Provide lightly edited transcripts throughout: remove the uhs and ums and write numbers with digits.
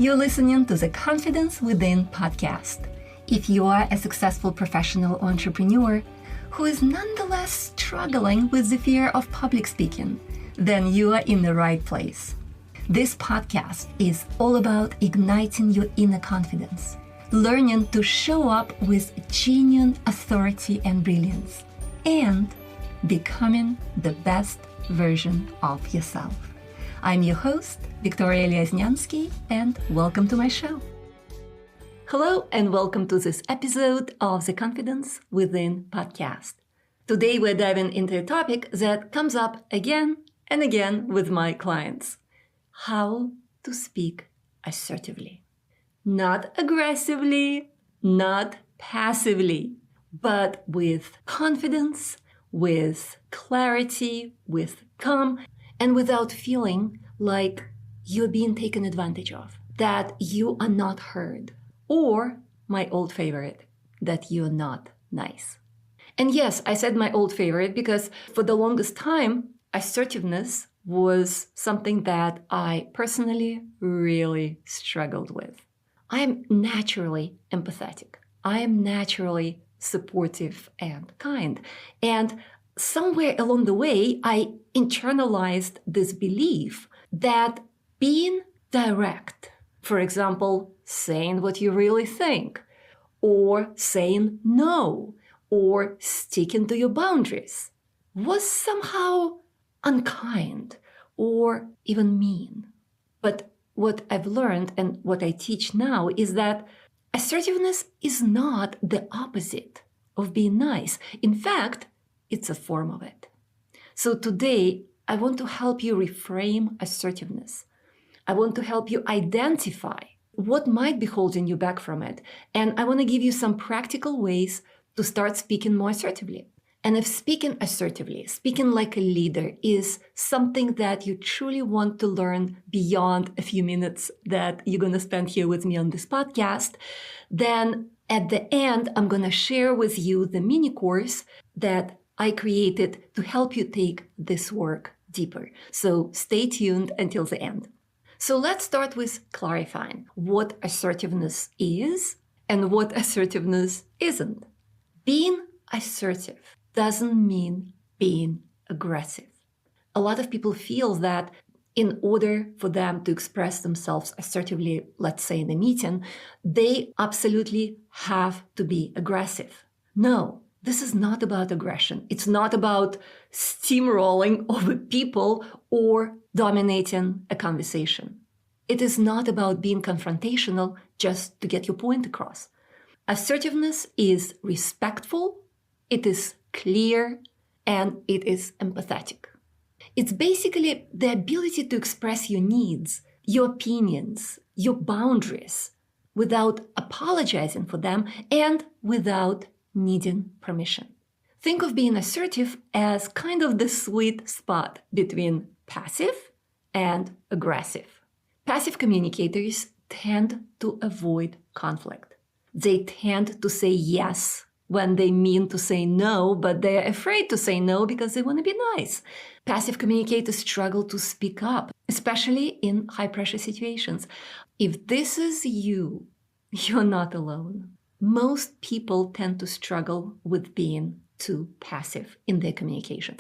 You're listening to the Confidence Within podcast. If you are a successful professional entrepreneur who is nonetheless struggling with the fear of public speaking, then you are in the right place. This podcast is all about igniting your inner confidence, learning to show up with genuine authority and brilliance, and becoming the best version of yourself. I'm your host, Victoria Lyasnyansky, and welcome to my show. Hello, and welcome to this episode of the Confidence Within podcast. Today, we're diving into a topic that comes up again and again with my clients: how to speak assertively. Not aggressively, not passively, but with confidence, with clarity, with calm, and without feeling like you're being taken advantage of, that you are not heard, or my old favorite, that you're not nice. And yes, I said my old favorite because for the longest time, assertiveness was something that I personally really struggled with. I am naturally empathetic. I am naturally supportive and kind. And somewhere along the way, I internalized this belief that being direct, for example, saying what you really think, or saying no, or sticking to your boundaries, was somehow unkind or even mean. But what I've learned and what I teach now is that assertiveness is not the opposite of being nice. In fact, it's a form of it. So today, I want to help you reframe assertiveness. I want to help you identify what might be holding you back from it. And I want to give you some practical ways to start speaking more assertively. And if speaking assertively, speaking like a leader, is something that you truly want to learn beyond a few minutes that you're going to spend here with me on this podcast, then at the end, I'm going to share with you the mini course that I created to help you take this work deeper. So stay tuned until the end. So let's start with clarifying what assertiveness is and what assertiveness isn't. Being assertive doesn't mean being aggressive. A lot of people feel that in order for them to express themselves assertively, let's say in a meeting, they absolutely have to be aggressive. No, this is not about aggression. It's not about steamrolling over people or dominating a conversation. It is not about being confrontational just to get your point across. Assertiveness is respectful, it is clear, and it is empathetic. It's basically the ability to express your needs, your opinions, your boundaries without apologizing for them and without needing permission. Think of being assertive as kind of the sweet spot between passive and aggressive. Passive communicators tend to avoid conflict. They tend to say yes when they mean to say no, but they're afraid to say no because they want to be nice. Passive communicators struggle to speak up, especially in high-pressure situations. If this is you, you're not alone. Most people tend to struggle with being too passive in their communications.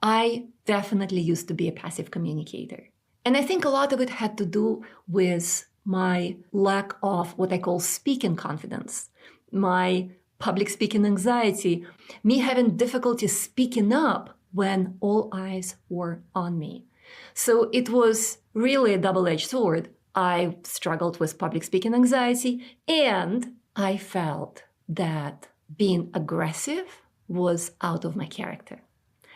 I definitely used to be a passive communicator. And I think a lot of it had to do with my lack of what I call speaking confidence, my public speaking anxiety, me having difficulty speaking up when all eyes were on me. So it was really a double-edged sword. I struggled with public speaking anxiety, and I felt that being aggressive was out of my character.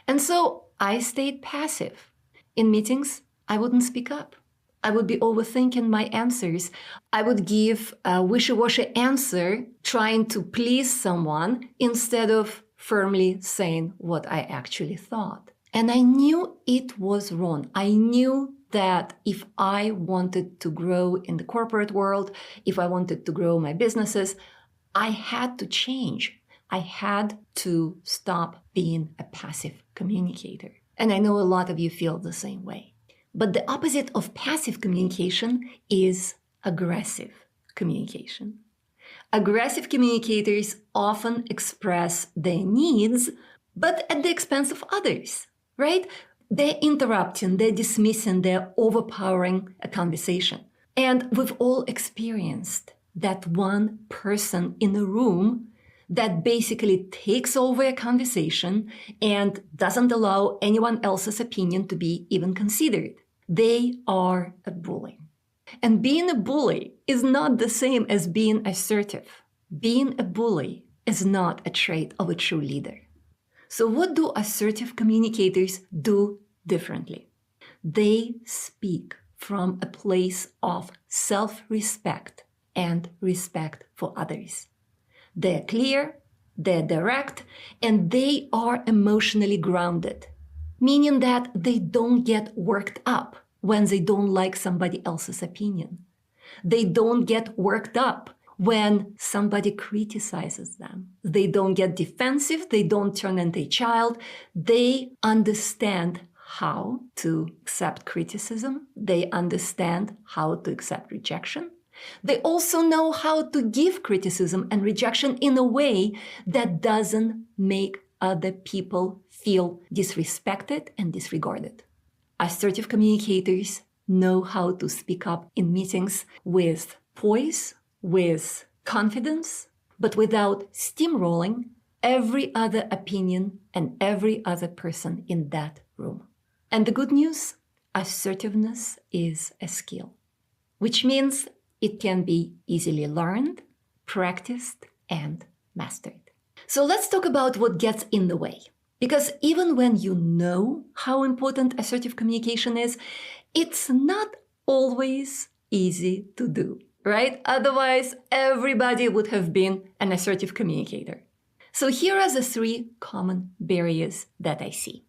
And so I stayed passive. In meetings, I wouldn't speak up. I would be overthinking my answers. I would give a wishy-washy answer trying to please someone instead of firmly saying what I actually thought. And I knew it was wrong. I knew that if I wanted to grow in the corporate world, if I wanted to grow my businesses, I had to change. I had to stop being a passive communicator. And I know a lot of you feel the same way. But the opposite of passive communication is aggressive communication. Aggressive communicators often express their needs, but at the expense of others, right? They're interrupting, they're dismissing, they're overpowering a conversation. And we've all experienced that one person in a room that basically takes over a conversation and doesn't allow anyone else's opinion to be even considered. They are a bully. And being a bully is not the same as being assertive. Being a bully is not a trait of a true leader. So what do assertive communicators do differently? They speak from a place of self-respect and respect for others. They're clear, they're direct, and they are emotionally grounded, meaning that they don't get worked up when they don't like somebody else's opinion. They don't get worked up when somebody criticizes them. They don't get defensive, they don't turn into a child. They understand how to accept criticism. They understand how to accept rejection. They also know how to give criticism and rejection in a way that doesn't make other people feel disrespected and disregarded. Assertive communicators know how to speak up in meetings with poise, with confidence, but without steamrolling every other opinion and every other person in that room. And the good news, assertiveness is a skill, which means it can be easily learned, practiced, and mastered. So let's talk about what gets in the way. Because even when you know how important assertive communication is, it's not always easy to do, right? Otherwise, everybody would have been an assertive communicator. So here are the 3 common barriers that I see.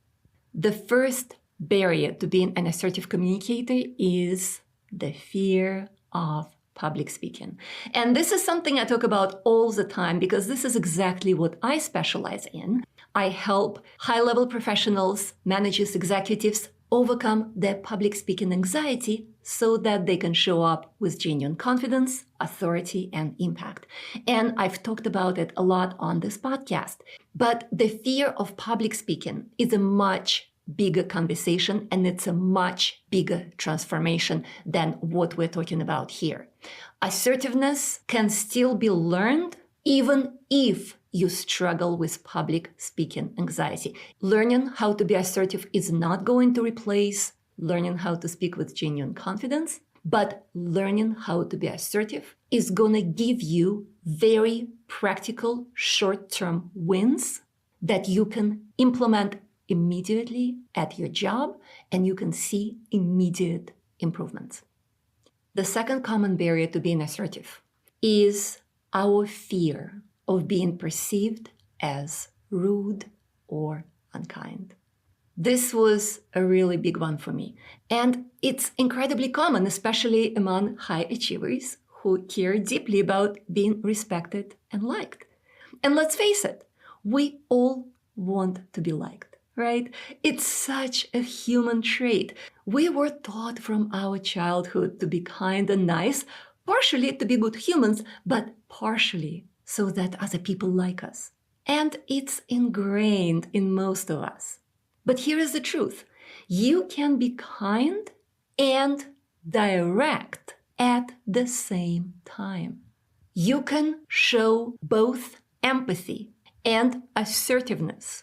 The first barrier to being an assertive communicator is the fear of public speaking. And this is something I talk about all the time because this is exactly what I specialize in. I help high-level professionals, managers, executives overcome their public speaking anxiety so that they can show up with genuine confidence, authority, and impact. And I've talked about it a lot on this podcast. But the fear of public speaking is a much bigger conversation, and it's a much bigger transformation than what we're talking about here. Assertiveness can still be learned even if you struggle with public speaking anxiety. Learning how to be assertive is not going to replace learning how to speak with genuine confidence, but learning how to be assertive is going to give you very practical short-term wins that you can implement immediately at your job, and you can see immediate improvements. The second common barrier to being assertive is our fear of being perceived as rude or unkind. This was a really big one for me. And it's incredibly common, especially among high achievers who care deeply about being respected and liked. And let's face it, we all want to be liked, right? It's such a human trait. We were taught from our childhood to be kind and nice, partially to be good humans, but partially so that other people like us. And it's ingrained in most of us. But here is the truth. You can be kind and direct at the same time. You can show both empathy and assertiveness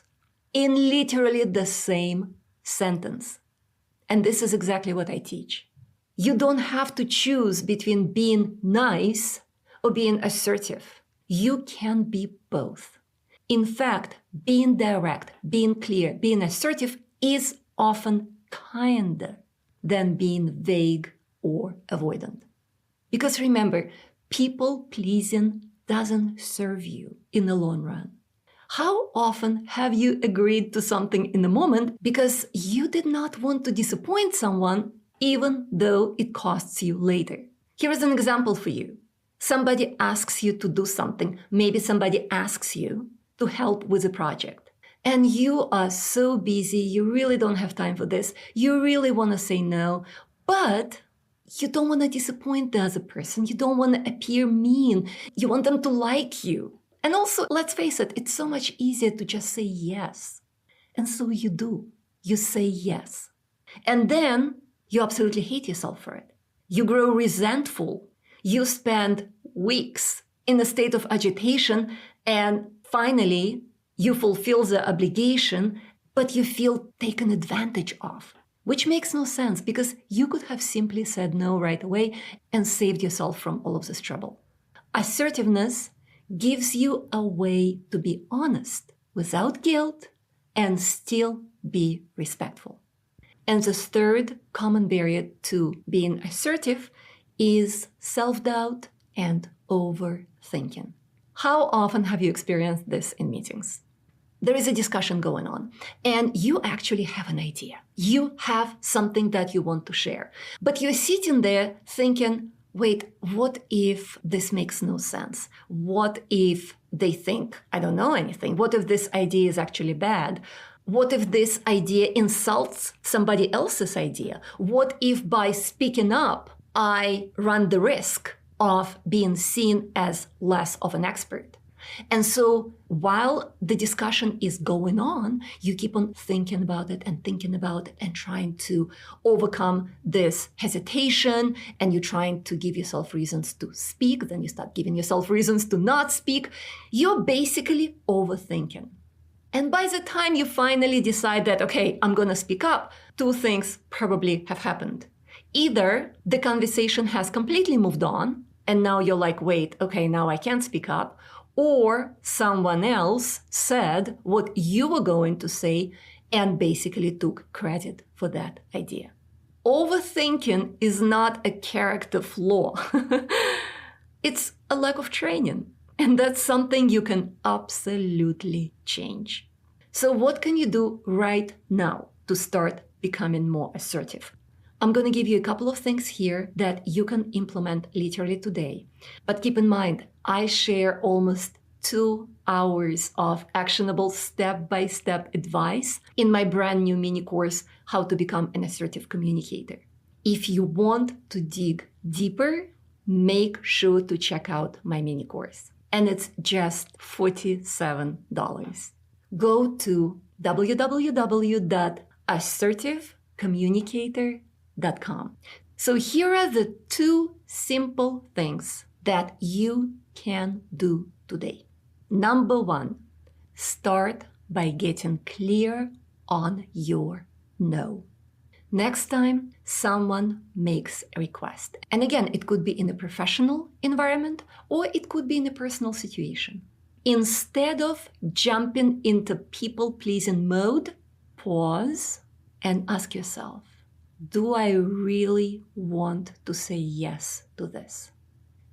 in literally the same sentence. And this is exactly what I teach. You don't have to choose between being nice or being assertive. You can be both. In fact, being direct, being clear, being assertive is often kinder than being vague or avoidant. Because remember, people-pleasing doesn't serve you in the long run. How often have you agreed to something in the moment because you did not want to disappoint someone, even though it costs you later? Here is an example for you. Somebody asks you to do something. Maybe somebody asks you to help with a project. And you are so busy, you really don't have time for this. You really want to say no, but You don't want to disappoint the other person. You don't want to appear mean. You want them to like you. And also, let's face it, it's so much easier to just say yes. And so you do. You say yes. And then you absolutely hate yourself for it. You grow resentful. You spend weeks in a state of agitation, and finally, you fulfill the obligation, but you feel taken advantage of. Which makes no sense because you could have simply said no right away and saved yourself from all of this trouble. Assertiveness gives you a way to be honest without guilt and still be respectful. And the third common barrier to being assertive is self-doubt and overthinking. How often have you experienced this in meetings? There is a discussion going on, and you actually have an idea. You have something that you want to share, but you're sitting there thinking, wait, what if this makes no sense? What if they think I don't know anything? What if this idea is actually bad? What if this idea insults somebody else's idea? What if by speaking up, I run the risk of being seen as less of an expert? And so while the discussion is going on, you keep on thinking about it and trying to overcome this hesitation, and you're trying to give yourself reasons to speak. Then you start giving yourself reasons to not speak. You're basically overthinking. And by the time you finally decide that, okay, I'm going to speak up, two things probably have happened. Either the conversation has completely moved on, and now you're like, wait, okay, now I can't speak up. Or someone else said what you were going to say and basically took credit for that idea. Overthinking is not a character flaw. It's a lack of training. And that's something you can absolutely change. So what can you do right now to start becoming more assertive? I'm going to give you a couple of things here that you can implement literally today. But keep in mind, I share almost 2 hours of actionable step-by-step advice in my brand new mini course, How to Become an Assertive Communicator. If you want to dig deeper, make sure to check out my mini course. And it's just $47. Go to www.assertivecommunicator.com. So here are the 2 simple things that you can do today. Number 1, start by getting clear on your no. Next time someone makes a request, and again, it could be in a professional environment or it could be in a personal situation. Instead of jumping into people-pleasing mode, pause and ask yourself, do I really want to say yes to this?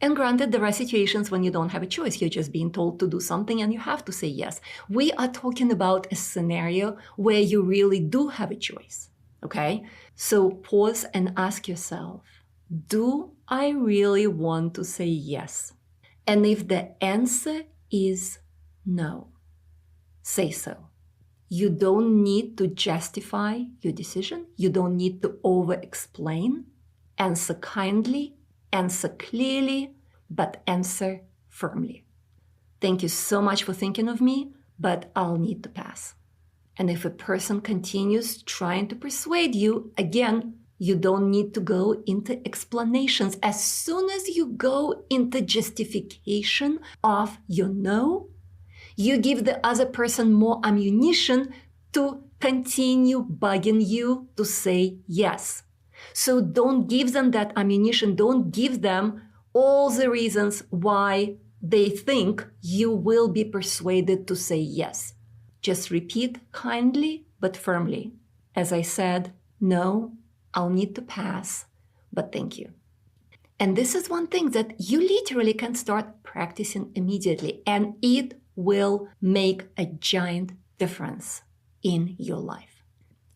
And granted, there are situations when you don't have a choice. You're just being told to do something and you have to say yes. We are talking about a scenario where you really do have a choice. Okay? So pause and ask yourself, do I really want to say yes? And if the answer is no, say so. You don't need to justify your decision. You don't need to over-explain. Answer kindly, answer clearly, but answer firmly. Thank you so much for thinking of me, but I'll need to pass. And if a person continues trying to persuade you, again, you don't need to go into explanations. As soon as you go into justification of your no, you give the other person more ammunition to continue bugging you to say yes. So don't give them that ammunition. Don't give them all the reasons why they think you will be persuaded to say yes. Just repeat kindly but firmly. As I said, no, I'll need to pass, but thank you. And this is one thing that you literally can start practicing immediately, and it will make a giant difference in your life.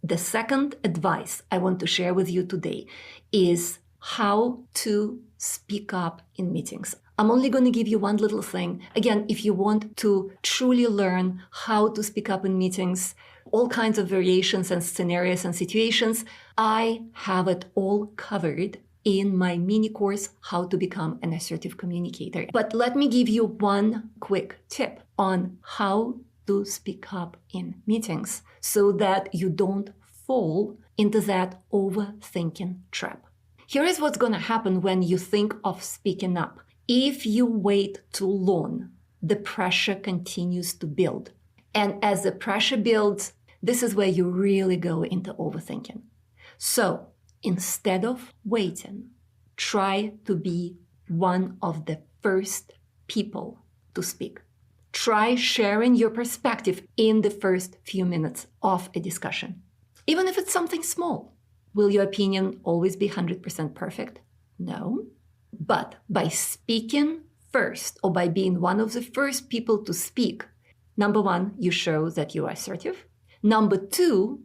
The second advice I want to share with you today is how to speak up in meetings. I'm only going to give you one little thing. Again, if you want to truly learn how to speak up in meetings, all kinds of variations and scenarios and situations, I have it all covered in my mini course, How to Become an Assertive Communicator. But let me give you one quick tip on how to speak up in meetings so that you don't fall into that overthinking trap. Here is what's going to happen when you think of speaking up. If you wait too long, the pressure continues to build. And as the pressure builds, this is where you really go into overthinking. So instead of waiting, try to be one of the first people to speak. Try sharing your perspective in the first few minutes of a discussion. Even if it's something small. Will your opinion always be 100% perfect? No. But by speaking first, or by being one of the first people to speak, number one, you show that you are assertive. Number two,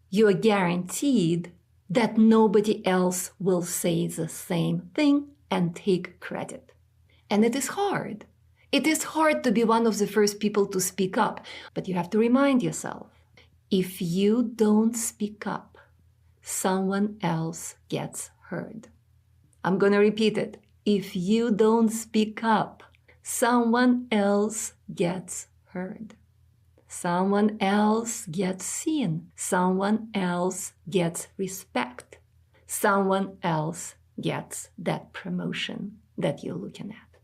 you are guaranteed that nobody else will say the same thing and take credit. And it is hard. It is hard to be one of the first people to speak up, but you have to remind yourself, if you don't speak up, someone else gets heard. I'm going to repeat it. If you don't speak up, someone else gets heard. Someone else gets seen. Someone else gets respect. Someone else gets that promotion that you're looking at.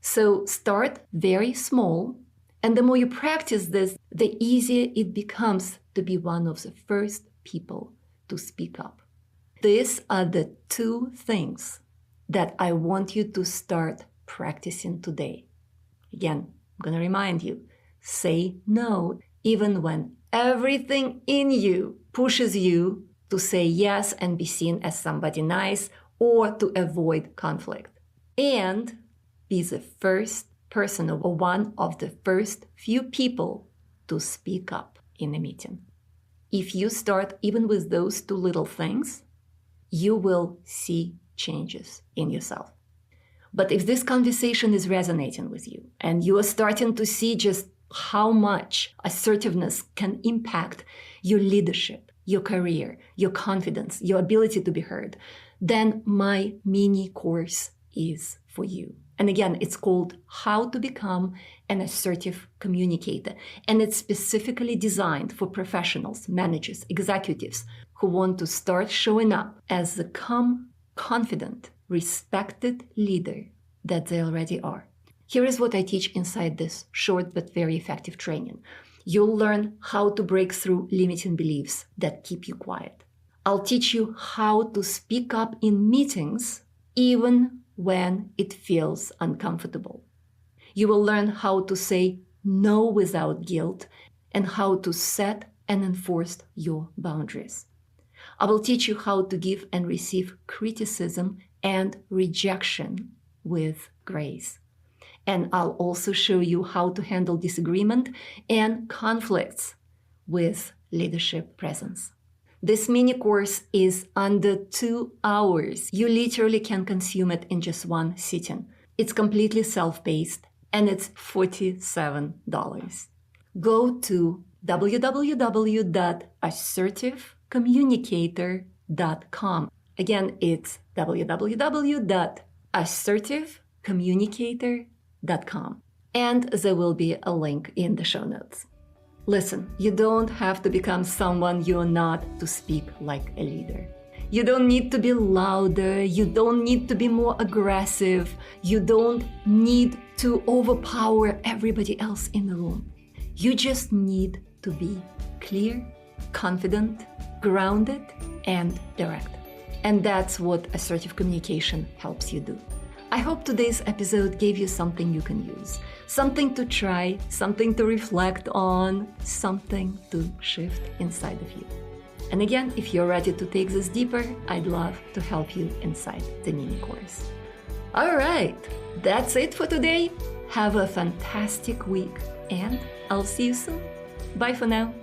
So start very small, and the more you practice this, the easier it becomes to be one of the first people to speak up. These are the two things that I want you to start practicing today. Again, I'm going to remind you, say no, even when everything in you pushes you to say yes and be seen as somebody nice or to avoid conflict. And be the first person or one of the first few people to speak up in a meeting. If you start even with those two little things, you will see changes in yourself. But if this conversation is resonating with you and you are starting to see just how much assertiveness can impact your leadership, your career, your confidence, your ability to be heard, then my mini course is for you. And again, it's called How to Become an Assertive Communicator. And it's specifically designed for professionals, managers, executives who want to start showing up as the calm, confident, respected leader that they already are. Here is what I teach inside this short but very effective training. You'll learn how to break through limiting beliefs that keep you quiet. I'll teach you how to speak up in meetings even when it feels uncomfortable. You will learn how to say no without guilt and how to set and enforce your boundaries. I will teach you how to give and receive criticism and rejection with grace. And I'll also show you how to handle disagreement and conflicts with leadership presence. This mini course is under 2 hours. You literally can consume it in just one sitting. It's completely self-paced and it's $47. Go to www.assertivecommunicator.com. Again, it's www.assertivecommunicator.com. And there will be a link in the show notes. Listen, you don't have to become someone you're not to speak like a leader. You don't need to be louder. You don't need to be more aggressive. You don't need to overpower everybody else in the room. You just need to be clear, confident, grounded, and direct. And that's what assertive communication helps you do. I hope today's episode gave you something you can use, something to try, something to reflect on, something to shift inside of you. And again, if you're ready to take this deeper, I'd love to help you inside the mini course. All right, that's it for today. Have a fantastic week, and I'll see you soon. Bye for now.